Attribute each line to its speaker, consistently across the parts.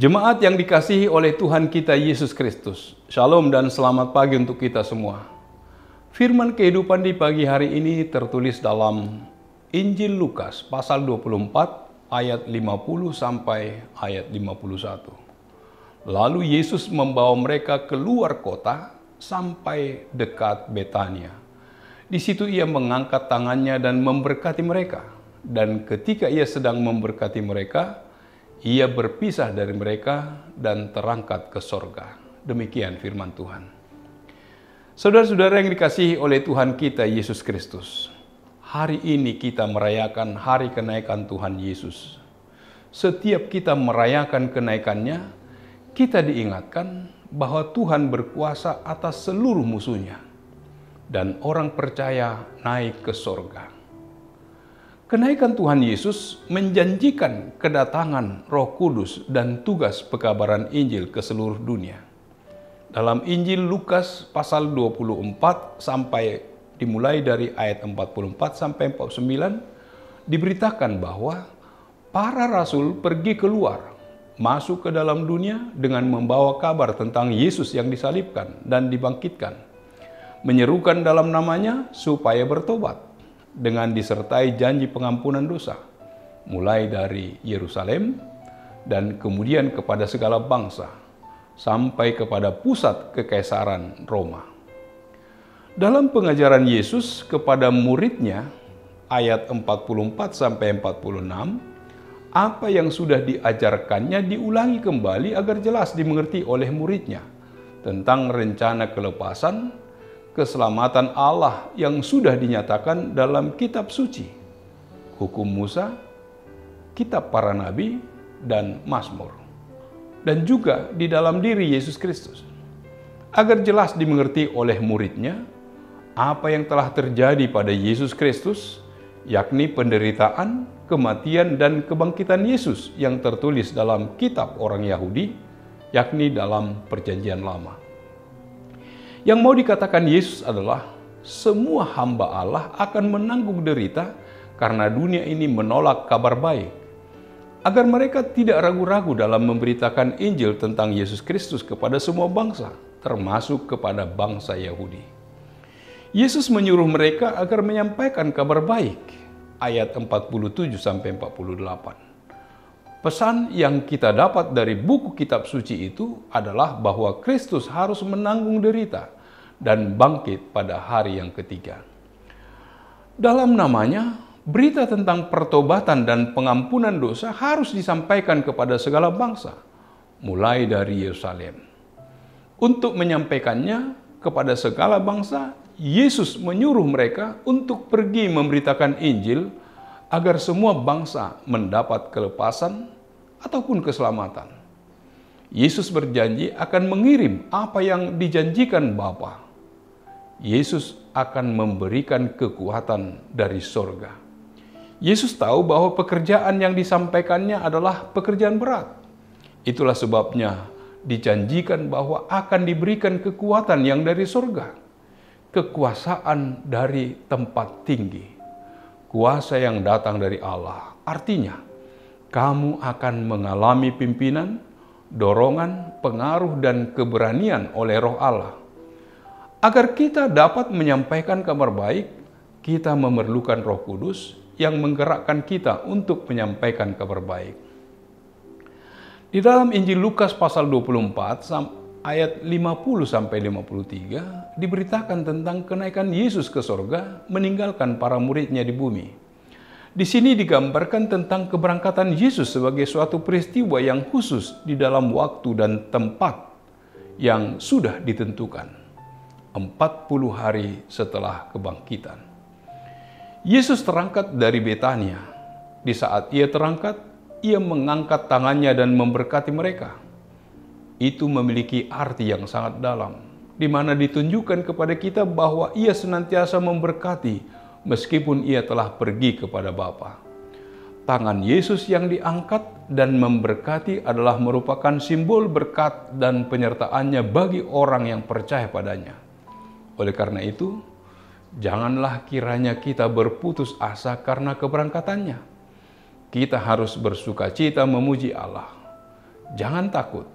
Speaker 1: Jemaat yang dikasihi oleh Tuhan kita Yesus Kristus, Shalom dan selamat pagi untuk kita semua. Firman kehidupan di pagi hari ini tertulis dalam Injil Lukas pasal 24 ayat 50 sampai ayat 51. Lalu Yesus membawa mereka keluar kota sampai dekat Betania. Di situ ia mengangkat tangannya dan memberkati mereka. Dan ketika ia sedang memberkati mereka, ia berpisah dari mereka dan terangkat ke sorga. Demikian firman Tuhan. Saudara-saudara yang dikasihi oleh Tuhan kita Yesus Kristus, hari ini kita merayakan hari kenaikan Tuhan Yesus. Setiap kita merayakan kenaikannya, kita diingatkan bahwa Tuhan berkuasa atas seluruh musuhnya, dan orang percaya naik ke sorga. Kenaikan Tuhan Yesus menjanjikan kedatangan Roh Kudus dan tugas pekabaran Injil ke seluruh dunia. Dalam Injil Lukas pasal 24 sampai dimulai dari ayat 44 sampai 49 diberitakan bahwa para rasul pergi keluar, masuk ke dalam dunia dengan membawa kabar tentang Yesus yang disalibkan dan dibangkitkan, menyerukan dalam namanya supaya bertobat, dengan disertai janji pengampunan dosa, mulai dari Yerusalem dan kemudian kepada segala bangsa, sampai kepada pusat kekaisaran Roma. Dalam pengajaran Yesus kepada muridnya, ayat 44 sampai 46, apa yang sudah diajarkannya diulangi kembali agar jelas dimengerti oleh muridnya tentang rencana kelepasan, keselamatan Allah yang sudah dinyatakan dalam kitab suci, hukum Musa, kitab para nabi, dan Mazmur, dan juga di dalam diri Yesus Kristus, agar jelas dimengerti oleh muridnya apa yang telah terjadi pada Yesus Kristus, yakni penderitaan, kematian, dan kebangkitan Yesus yang tertulis dalam kitab orang Yahudi, yakni dalam Perjanjian Lama. Yang mau dikatakan Yesus adalah semua hamba Allah akan menanggung derita karena dunia ini menolak kabar baik, agar mereka tidak ragu-ragu dalam memberitakan Injil tentang Yesus Kristus kepada semua bangsa, termasuk kepada bangsa Yahudi. Yesus menyuruh mereka agar menyampaikan kabar baik, ayat 47 sampai 48. Pesan yang kita dapat dari buku kitab suci itu adalah bahwa Kristus harus menanggung derita dan bangkit pada hari yang ketiga. Dalam namanya, berita tentang pertobatan dan pengampunan dosa harus disampaikan kepada segala bangsa, mulai dari Yerusalem. Untuk menyampaikannya kepada segala bangsa, Yesus menyuruh mereka untuk pergi memberitakan Injil agar semua bangsa mendapat kelepasan ataupun keselamatan. Yesus berjanji akan mengirim apa yang dijanjikan Bapa. Yesus akan memberikan kekuatan dari sorga. Yesus tahu bahwa pekerjaan yang disampaikannya adalah pekerjaan berat. Itulah sebabnya dijanjikan bahwa akan diberikan kekuatan yang dari sorga. Kekuasaan dari tempat tinggi. Kuasa yang datang dari Allah. Artinya, kamu akan mengalami pimpinan, dorongan, pengaruh, dan keberanian oleh Roh Allah. Agar kita dapat menyampaikan kabar baik, kita memerlukan Roh Kudus yang menggerakkan kita untuk menyampaikan kabar baik. Di dalam Injil Lukas pasal 24 ayat 50 sampai 53 diberitakan tentang kenaikan Yesus ke sorga meninggalkan para muridnya di bumi. Di sini digambarkan tentang keberangkatan Yesus sebagai suatu peristiwa yang khusus di dalam waktu dan tempat yang sudah ditentukan, 40 hari setelah kebangkitan. Yesus terangkat dari Betania. Di saat ia terangkat, ia mengangkat tangannya dan memberkati mereka. Itu memiliki arti yang sangat dalam, di mana ditunjukkan kepada kita bahwa ia senantiasa memberkati meskipun ia telah pergi kepada Bapa. Tangan Yesus yang diangkat dan memberkati adalah merupakan simbol berkat dan penyertaannya bagi orang yang percaya padanya. Oleh karena itu, janganlah kiranya kita berputus asa karena keberangkatannya. Kita harus bersukacita memuji Allah. Jangan takut.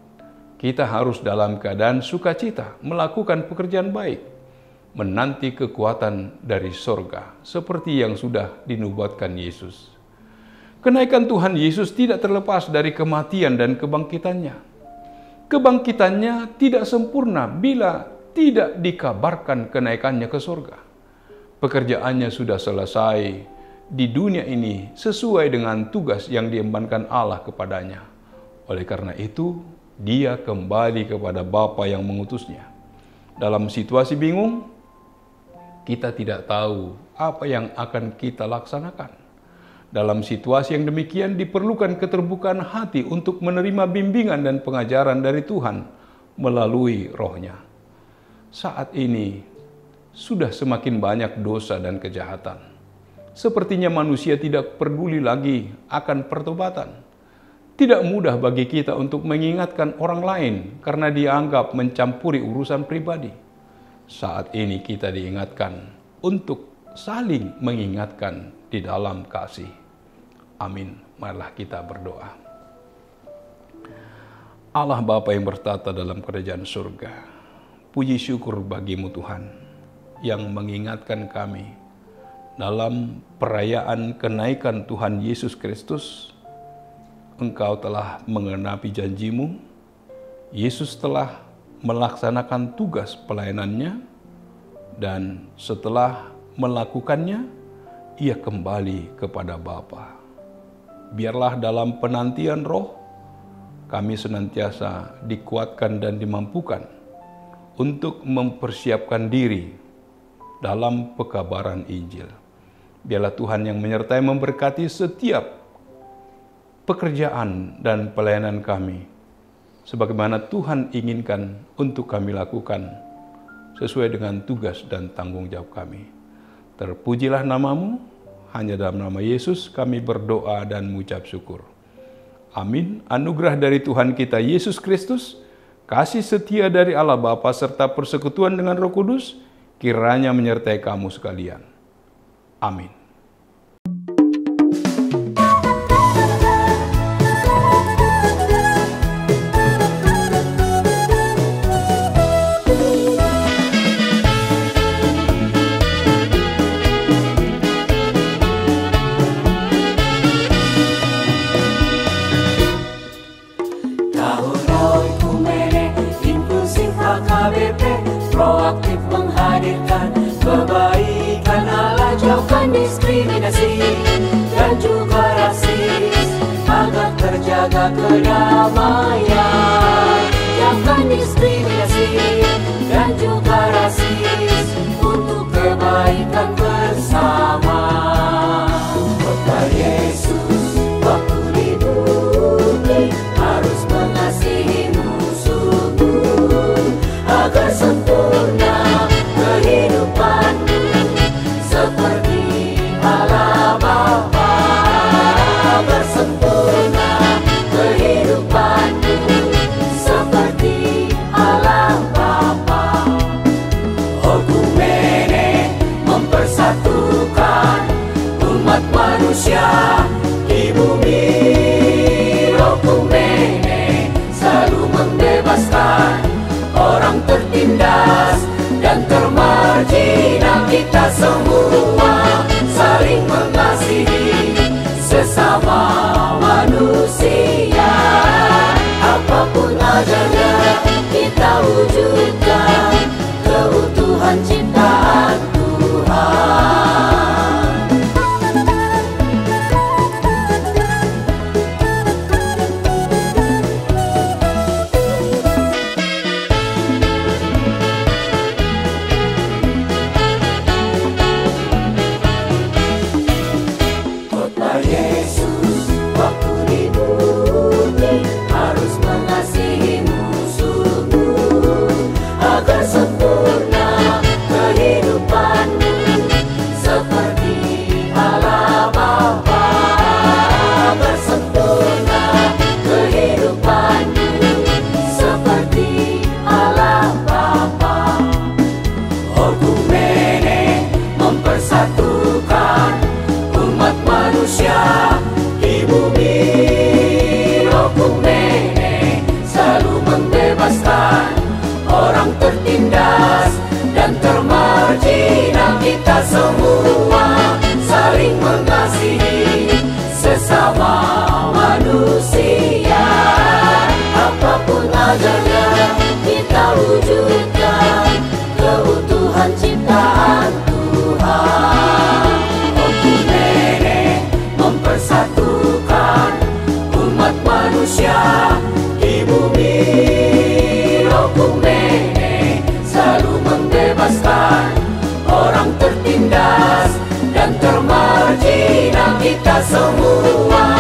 Speaker 1: Kita harus dalam keadaan sukacita melakukan pekerjaan baik, menanti kekuatan dari sorga, seperti yang sudah dinubuatkan Yesus. Kenaikan Tuhan Yesus tidak terlepas dari kematian dan kebangkitannya. Kebangkitannya tidak sempurna bila tidak dikabarkan kenaikannya ke sorga. Pekerjaannya sudah selesai di dunia ini sesuai dengan tugas yang diembankan Allah kepadanya. Oleh karena itu, dia kembali kepada Bapa yang mengutusnya. Dalam situasi bingung, kita tidak tahu apa yang akan kita laksanakan. Dalam situasi yang demikian diperlukan keterbukaan hati untuk menerima bimbingan dan pengajaran dari Tuhan melalui Roh-Nya. Saat ini sudah semakin banyak dosa dan kejahatan. Sepertinya manusia tidak peduli lagi akan pertobatan. Tidak mudah bagi kita untuk mengingatkan orang lain karena dianggap mencampuri urusan pribadi. Saat ini kita diingatkan untuk saling mengingatkan di dalam kasih. Amin. Marilah kita berdoa. Allah Bapa yang bertata dalam kerajaan surga, puji syukur bagimu Tuhan yang mengingatkan kami dalam perayaan kenaikan Tuhan Yesus Kristus. Engkau telah menggenapi janjimu. Yesus telah melaksanakan tugas pelayanannya, dan setelah melakukannya, ia kembali kepada Bapa. Biarlah dalam penantian Roh, kami senantiasa dikuatkan dan dimampukan untuk mempersiapkan diri dalam pekabaran Injil. Biarlah Tuhan yang menyertai memberkati setiap pekerjaan dan pelayanan kami, sebagaimana Tuhan inginkan untuk kami lakukan sesuai dengan tugas dan tanggung jawab kami. Terpujilah namamu, hanya dalam nama Yesus kami berdoa dan mengucap syukur. Amin. Anugerah dari Tuhan kita Yesus Kristus, kasih setia dari Allah Bapa serta persekutuan dengan Roh Kudus, kiranya menyertai kamu sekalian. Amin.
Speaker 2: Proaktif menghadirkan kebaikan Allah, jauhkan diskriminasi dan juga rasis, agar terjaga kedamaian. Jauhkan diskriminasi dan juga rasis untuk kebaikan bersama. Kota Yesus waktu di bumi harus mengasihi musuhmu agar sempurna kehidupanmu seperti Allah Bapa. Agar sempurna kehidupanmu seperti Allah Bapa. Okumene mempersatukan umat manusia di bumi. Okumene selalu membebaskan orang tertindas dan termarginal. Kita semua saling mengasihi sesama manusia. Apapun adanya kita wujudkan keutuhan ciptaan Tuhan. Sempurna kita semua saling mengasihi sesama manusia. Apapun adanya kita wujudkan keutuhan ciptaan Tuhan. Oku Nenek mempersatukan umat manusia di bumi. Oku Nenek selalu membebaskan orang tertindas dan termarginal kita semua.